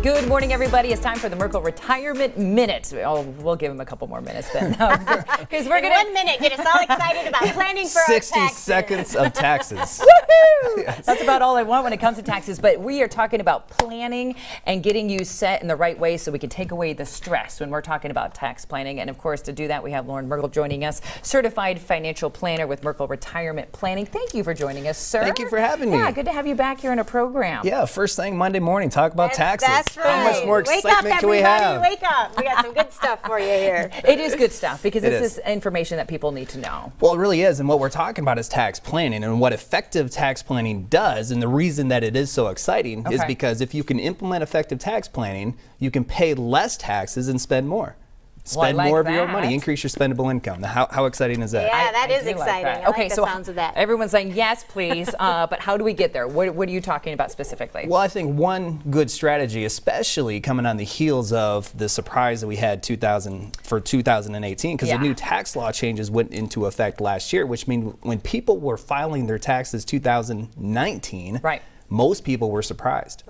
Good morning, everybody. It's time for the Merkle Retirement Minute. Oh, we'll give him a couple more minutes then. Because we're in 1 minute, get us all excited about planning for our taxes. 60 seconds of taxes. Woohoo! Yes. That's about all I want when it comes to taxes. But we are talking about planning and getting you set in the right way so we can take away the stress when we're talking about tax planning. And of course, to do that, we have Lauren Merkle joining us, certified financial planner with Merkle Retirement Planning. Thank you for joining us, sir. Thank you for having me. Yeah, good to have you back here in a program. Yeah, first thing Monday morning, talk about taxes. That's right. How much more excitement can we have? Wake up. We got some good stuff for you here. It is good stuff because It this is. is information that people need to know. Well, it really is, and what we're talking about is tax planning, and what effective tax planning does, and the reason that it is so exciting is because if you can implement effective tax planning, you can pay less taxes and spend more. Spend more of your own money, increase your spendable income. How exciting is that? Yeah, that is do like exciting. that. I Okay, like the so sounds of that. everyone's saying yes, please, but how do we get there? What are you talking about specifically? Well, I think one good strategy, especially coming on the heels of the surprise that we had 2018, because the new tax law changes went into effect last year, which means when people were filing their taxes 2019, most people were surprised.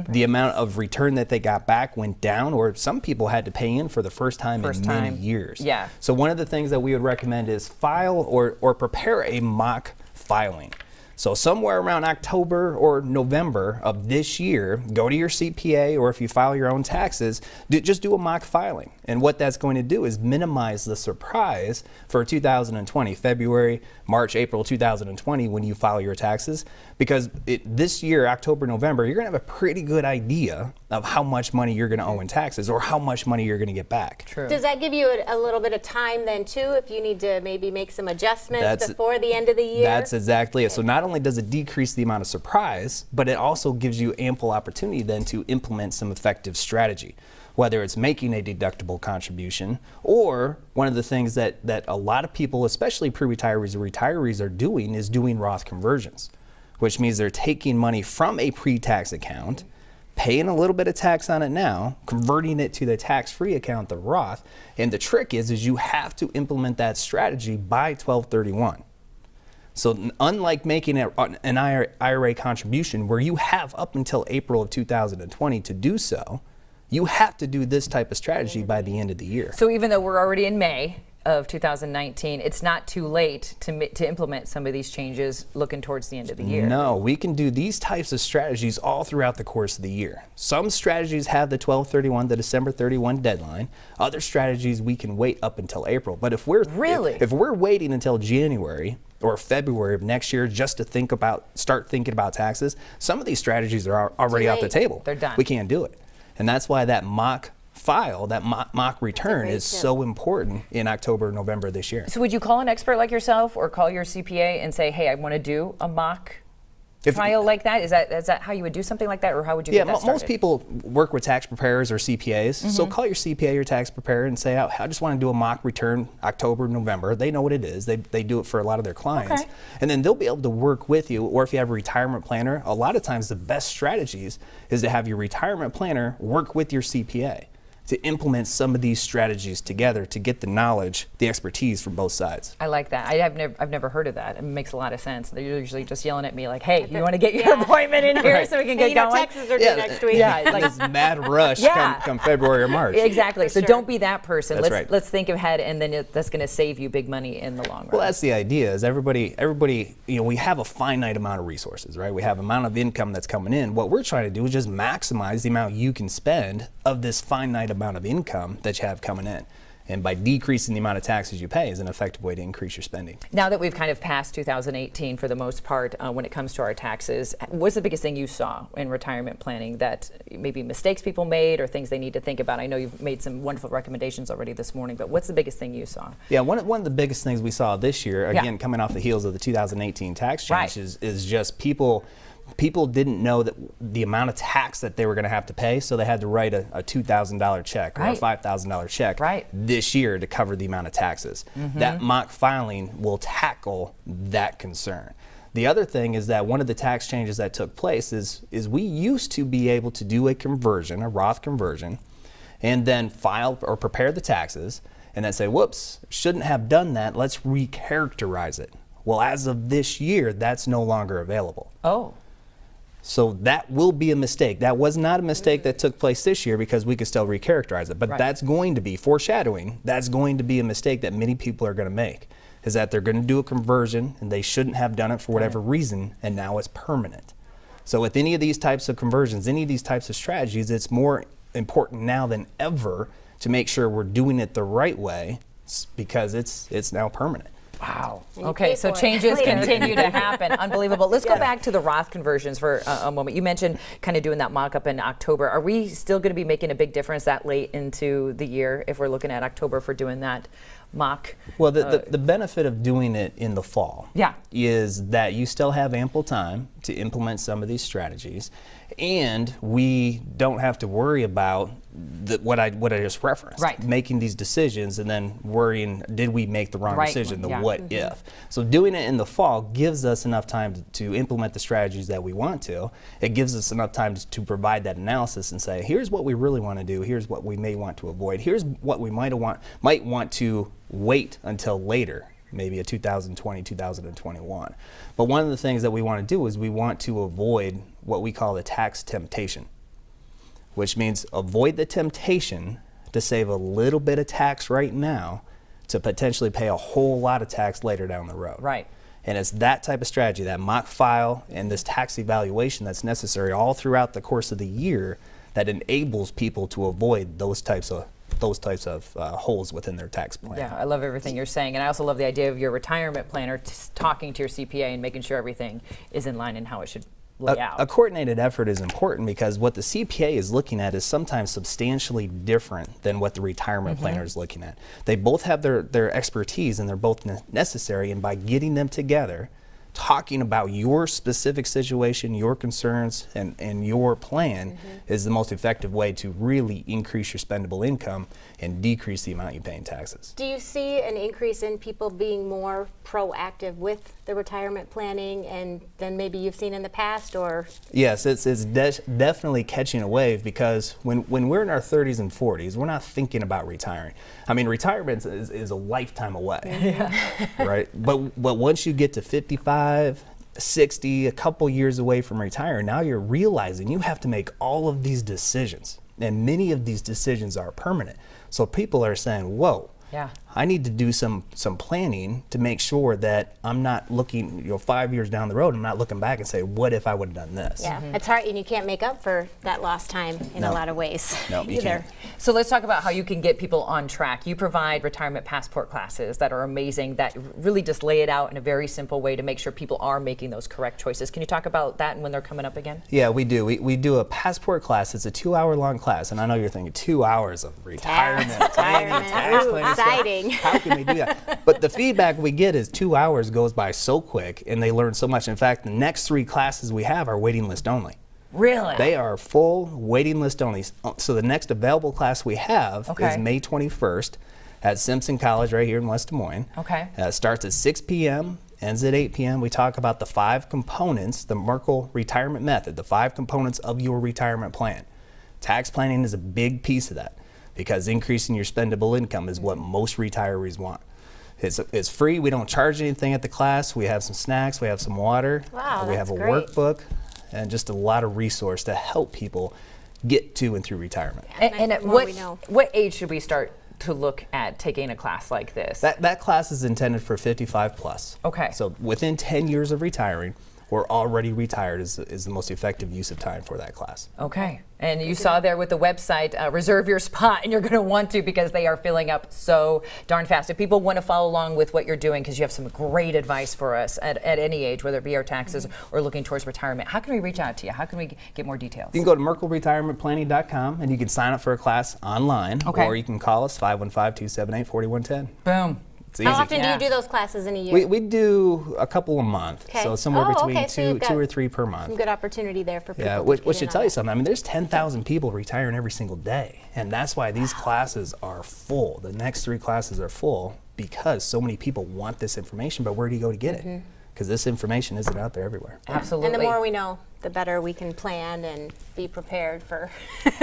The amount of return that they got back went down, or some people had to pay in for the first time in many years. Yeah. So one of the things that we would recommend is file or prepare a mock filing. So somewhere around October or November of this year, go to your CPA, or if you file your own taxes, just do a mock filing. And what that's going to do is minimize the surprise for 2020, February, March, April 2020, when you file your taxes. Because this year, October, November, you're going to have a pretty good idea of how much money you're going to owe in taxes or how much money you're going to get back. True. Does that give you a little bit of time then, too, if you need to maybe make some adjustments before the end of the year? That's exactly it. So not only does it decrease the amount of surprise, but it also gives you ample opportunity then to implement some effective strategy, whether it's making a deductible contribution, or one of the things that a lot of people, especially pre-retirees or retirees, are doing is doing Roth conversions, which means they're taking money from a pre-tax account, paying a little bit of tax on it now, converting it to the tax-free account, the Roth. And the trick is you have to implement that strategy by 12/31. So unlike making an IRA contribution where you have up until April of 2020 to do so, you have to do this type of strategy by the end of the year. So even though we're already in May of 2019, it's not too late to implement some of these changes looking towards the end of the year. No, we can do these types of strategies all throughout the course of the year. Some strategies have the 12/31, the December 31 deadline. Other strategies we can wait up until April. But if we're if we're waiting until January or February of next year just to start thinking about taxes, some of these strategies are already off the table. They're done. We can't do it. And that's why that mock file, that mock return is so important in October, November this year. So would you call an expert like yourself or call your CPA and say, hey, I want to do a mock trial like that? Is that how you would do something like that, or how would you get that started? Most people work with tax preparers or CPAs. So call your CPA or tax preparer and say, I just want to do a mock return October, November. They know what it is. They do it for a lot of their clients. And then they'll be able to work with you, or if you have a retirement planner, a lot of times the best strategies is to have your retirement planner work with your CPA to implement some of these strategies together to get the knowledge, the expertise from both sides. I like that. I've never heard of that. It makes a lot of sense. They're usually just yelling at me like, hey, you want to get your appointment in here so we can get going? Taxes are due next week. Yeah, like this mad rush come February or March. Exactly. So don't be that person. That's Let's think ahead, and then that's going to save you big money in the long run. Well, that's the idea. Is everybody, we have a finite amount of resources, right? We have an amount of income that's coming in. What we're trying to do is just maximize the amount you can spend of this finite amount of income that you have coming in. And by decreasing the amount of taxes you pay is an effective way to increase your spending. Now that we've kind of passed 2018 for the most part when it comes to our taxes, what's the biggest thing you saw in retirement planning that maybe mistakes people made or things they need to think about? I know you've made some wonderful recommendations already this morning, but what's the biggest thing you saw? Yeah, one of the biggest things we saw this year, again, coming off the heels of the 2018 tax change, is just people didn't know that the amount of tax that they were going to have to pay, so they had to write a $2,000 check or a $5,000 check this year to cover the amount of taxes. That mock filing will tackle that concern. The other thing is that one of the tax changes that took place is we used to be able to do a conversion, a Roth conversion, and then file or prepare the taxes, and then say, whoops, shouldn't have done that, let's recharacterize it. Well, as of this year, that's no longer available. Oh. So that will be a mistake. That was not a mistake that took place this year because we could still recharacterize it. But that's going to be foreshadowing. That's going to be a mistake that many people are going to make, is that they're going to do a conversion and they shouldn't have done it for whatever reason, and now it's permanent. So with any of these types of conversions, any of these types of strategies, it's more important now than ever to make sure we're doing it the right way because it's now permanent. Wow. And you Okay, pay so for it changes later. continue to happen. Unbelievable. Let's go Yes. back to the Roth conversions for a moment. You mentioned kind of doing that mock-up in October. Are we still going to be making a big difference that late into the year if we're looking at October for doing that mock? Well, the benefit of doing it in the fall is that you still have ample time to implement some of these strategies, and we don't have to worry about what I just referenced, making these decisions and then worrying, did we make the wrong decision, the what if. So doing it in the fall gives us enough time to implement the strategies that we want to. It gives us enough time to provide that analysis and say, here's what we really want to do, here's what we may want to avoid, here's what we might want to wait until later, maybe a 2020, 2021. But one of the things that we want to do is we want to avoid what we call the tax temptation, which means avoid the temptation to save a little bit of tax right now to potentially pay a whole lot of tax later down the road. Right. And it's that type of strategy, that mock file and this tax evaluation that's necessary all throughout the course of the year that enables people to avoid those types of holes within their tax plan. Yeah, I love everything you're saying, and I also love the idea of your retirement planner talking to your CPA and making sure everything is in line and how it should lay out. A coordinated effort is important because what the CPA is looking at is sometimes substantially different than what the retirement planner is looking at. They both have their expertise and they're both necessary, and by getting them together, talking about your specific situation, your concerns, and your plan is the most effective way to really increase your spendable income and decrease the amount you pay in taxes. Do you see an increase in people being more proactive with the retirement planning and than maybe you've seen in the past, or? Yes, it's definitely catching a wave because when we're in our 30s and 40s, we're not thinking about retiring. I mean, retirement is a lifetime away, right? But once you get to 55, 60, a couple years away from retiring, now you're realizing you have to make all of these decisions, and many of these decisions are permanent. So people are saying, whoa, I need to do some planning to make sure that I'm not looking 5 years down the road, I'm not looking back and say, what if I would have done this? Yeah, it's hard, and you can't make up for that lost time in a lot of ways. No, you can't. So let's talk about how you can get people on track. You provide retirement passport classes that are amazing, that really just lay it out in a very simple way to make sure people are making those correct choices. Can you talk about that and when they're coming up again? Yeah, we do. We do a passport class. It's a 2-hour-long class, and I know you're thinking 2 hours of retirement. Tax planning, exciting. How can we do that? But the feedback we get is 2 hours goes by so quick, and they learn so much. In fact, the next 3 classes we have are waiting list only. Really? They are full waiting list only. So the next available class we have is May 21st at Simpson College right here in West Des Moines. Okay. Starts at 6 p.m., ends at 8 p.m. We talk about the 5 components, the Merkle retirement method, the 5 components of your retirement plan. Tax planning is a big piece of that because increasing your spendable income is what most retirees want. It's free. We don't charge anything at the class. We have some snacks. We have some water. Wow, we have a great. workbook and just a lot of resource to help people get to and through retirement. And at what age should we start to look at taking a class like this? That class is intended for 55 plus. Okay. So within 10 years of retiring, or already retired is the most effective use of time for that class. Okay. And you saw there with the website, reserve your spot, and you're going to want to because they are filling up so darn fast. If people want to follow along with what you're doing, because you have some great advice for us at any age, whether it be our taxes or looking towards retirement, how can we reach out to you? How can we get more details? You can go to merkleretirementplanning.com and you can sign up for a class online, or you can call us 515-278-4110. Boom. It's easy. How often do you do those classes in a year? We do a couple a month, so somewhere between two or three per month. Some good opportunity there for people. Yeah, which should tell you something. I mean, there's 10,000 people retiring every single day, and that's why these classes are full. The next 3 classes are full because so many people want this information, but where do you go to get it? because this information isn't out there everywhere. Absolutely. And the more we know, the better we can plan and be prepared for.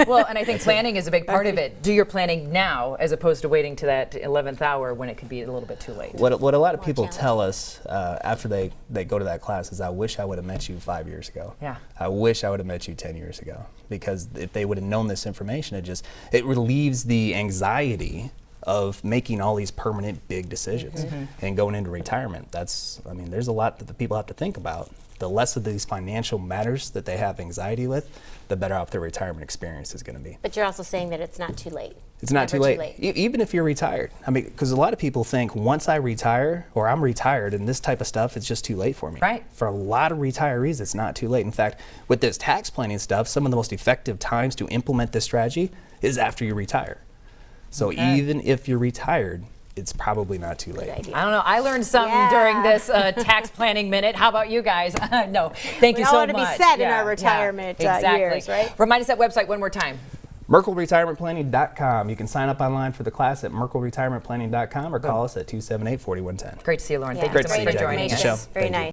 Well, and I think planning is a big part of it. Do your planning now as opposed to waiting to that 11th hour when it could be a little bit too late. What a lot of people challenge. tell us after they go to that class is, I wish I would have met you 5 years ago. Yeah. I wish I would have met you 10 years ago. Because if they would have known this information, it relieves the anxiety of making all these permanent big decisions and going into retirement. There's a lot that the people have to think about. The less of these financial matters that they have anxiety with, the better off their retirement experience is going to be. But you're also saying that it's not too late. It's not too Never late. Even if you're retired. Because a lot of people think once I retire or I'm retired and this type of stuff, it's just too late for me. Right. For a lot of retirees, it's not too late. In fact, with this tax planning stuff, some of the most effective times to implement this strategy is after you retire. So even if you're retired, it's probably not too late. I don't know. I learned something Yeah. during this tax planning minute. How about you guys? No, thank We you all so want to be much. set in our retirement exactly. years, right? Remind us that website one more time. MerkleRetirementPlanning.com. You can sign up online for the class at MerkleRetirementPlanning.com or call us at 278-4110. Great to see you, Lauren. Yeah, Thank you Great so to much see for you, Jackie. joining Good us. show. Very Thank you. nice.